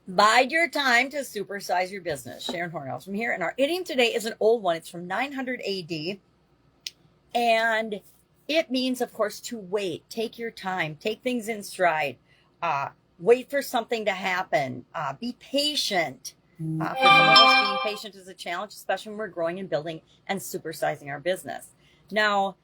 Bide your time to supersize your business. Sharon Horne-Ellstrom here. And our idiom today is an old one. It's from 900 AD. And it means, of course, to wait. Take your time. Take things in stride. Wait for something to happen. Be patient. For some of us, being patient is a challenge, especially when we're growing and building and supersizing our business. Now,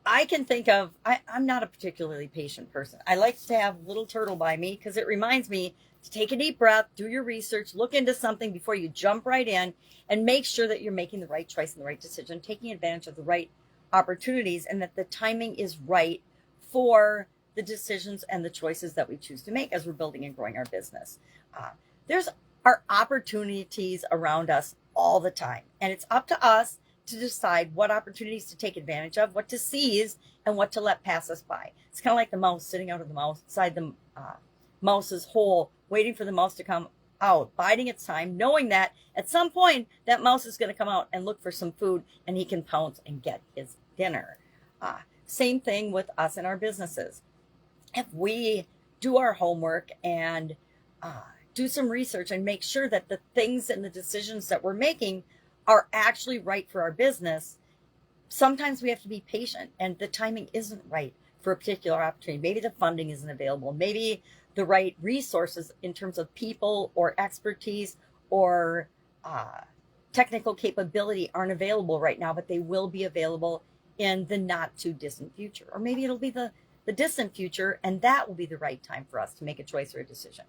I can think of, I'm not a particularly patient person. I like to have little turtle by me because it reminds me to take a deep breath, do your research, look into something before you jump right in, and make sure that you're making the right choice and the right decision, taking advantage of the right opportunities, and that the timing is right for the decisions and the choices that we choose to make as we're building and growing our business. There's our opportunities around us all the time, and it's up to us to decide what opportunities to take advantage of, what to seize, and what to let pass us by. It's kind of like the mouse sitting out of the outside the mouse's hole, waiting for the mouse to come out, biding its time, knowing that at some point that mouse is going to come out and look for some food, and he can pounce and get his dinner. Same thing with us and our businesses. If we do our homework and do some research and make sure that the things and the decisions that we're making are actually right for our business, sometimes we have to be patient, and the timing isn't right for a particular opportunity. Maybe the funding isn't available. Maybe the right resources in terms of people or expertise or technical capability aren't available right now, but they will be available in the not too distant future. Or maybe it'll be the distant future, and that will be the right time for us to make a choice or a decision.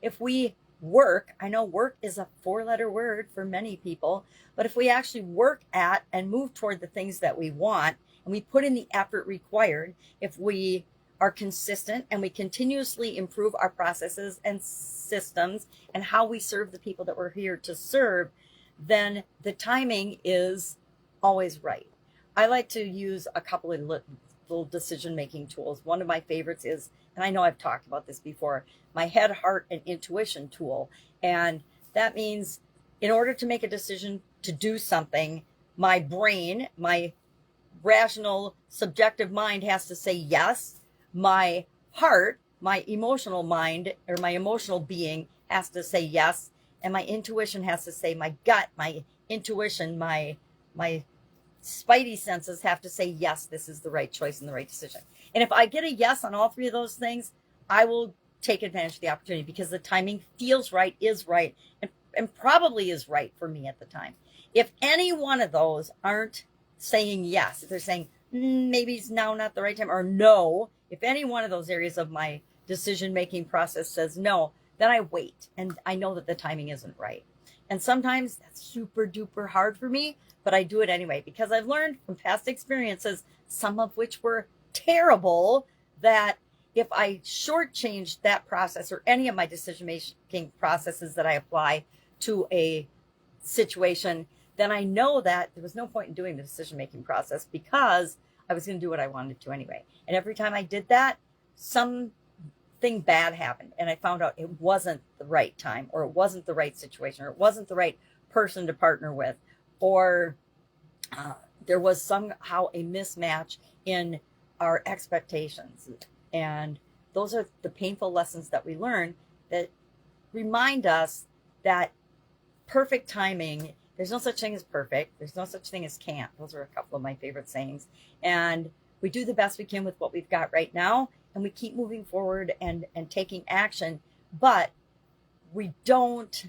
If we work, I know work is a four-letter word for many people, but if we actually work at and move toward the things that we want, and we put in the effort required, if we are consistent and we continuously improve our processes and systems and how we serve the people that we're here to serve, then the timing is always right. I like to use a couple of little decision-making tools. One of my favorites is, and I know I've talked about this before, my head, heart, and intuition tool. And that means in order to make a decision to do something, my brain, my rational, subjective mind has to say yes. My heart, my emotional mind, or my emotional being has to say yes. And my intuition has to say, my gut, my intuition, my spidey senses have to say, yes, this is the right choice and the right decision. And if I get a yes on all three of those things, I will take advantage of the opportunity because the timing feels right, is right, and probably is right for me at the time. If any one of those aren't saying yes, if they're saying, maybe it's now not the right time, or no, if any one of those areas of my decision-making process says no, then I wait, and I know that the timing isn't right. And sometimes that's super duper hard for me, but I do it anyway because I've learned from past experiences, some of which were terrible, that if I shortchange that process or any of my decision-making processes that I apply to a situation, then I know that there was no point in doing the decision-making process because I was going to do what I wanted to anyway. And every time I did that, something bad happened, and I found out it wasn't the right time, or it wasn't the right situation, or it wasn't the right person to partner with, or there was somehow a mismatch in our expectations. And those are the painful lessons that we learn that remind us that perfect timing, there's no such thing as perfect. There's no such thing as can't. Those are a couple of my favorite sayings. And we do the best we can with what we've got right now, and we keep moving forward and taking action, but we don't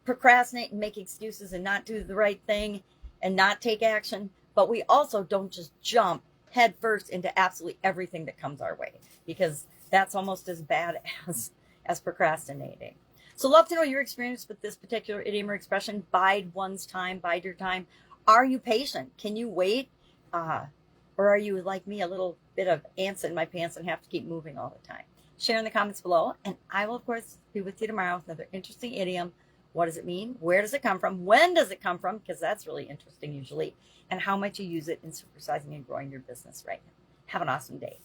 procrastinate and make excuses and not do the right thing and not take action, but we also don't just jump head first into absolutely everything that comes our way, because that's almost as bad as procrastinating. So love to know your experience with this particular idiom or expression, bide one's time, bide your time. Are you patient? Can you wait? Or are you like me, a little bit of ants in my pants and have to keep moving all the time? Share in the comments below, and I will, of course, be with you tomorrow with another interesting idiom. What does it mean? Where does it come from? When does it come from? Because that's really interesting usually. And how might you use it in supersizing and growing your business right now. Have an awesome day.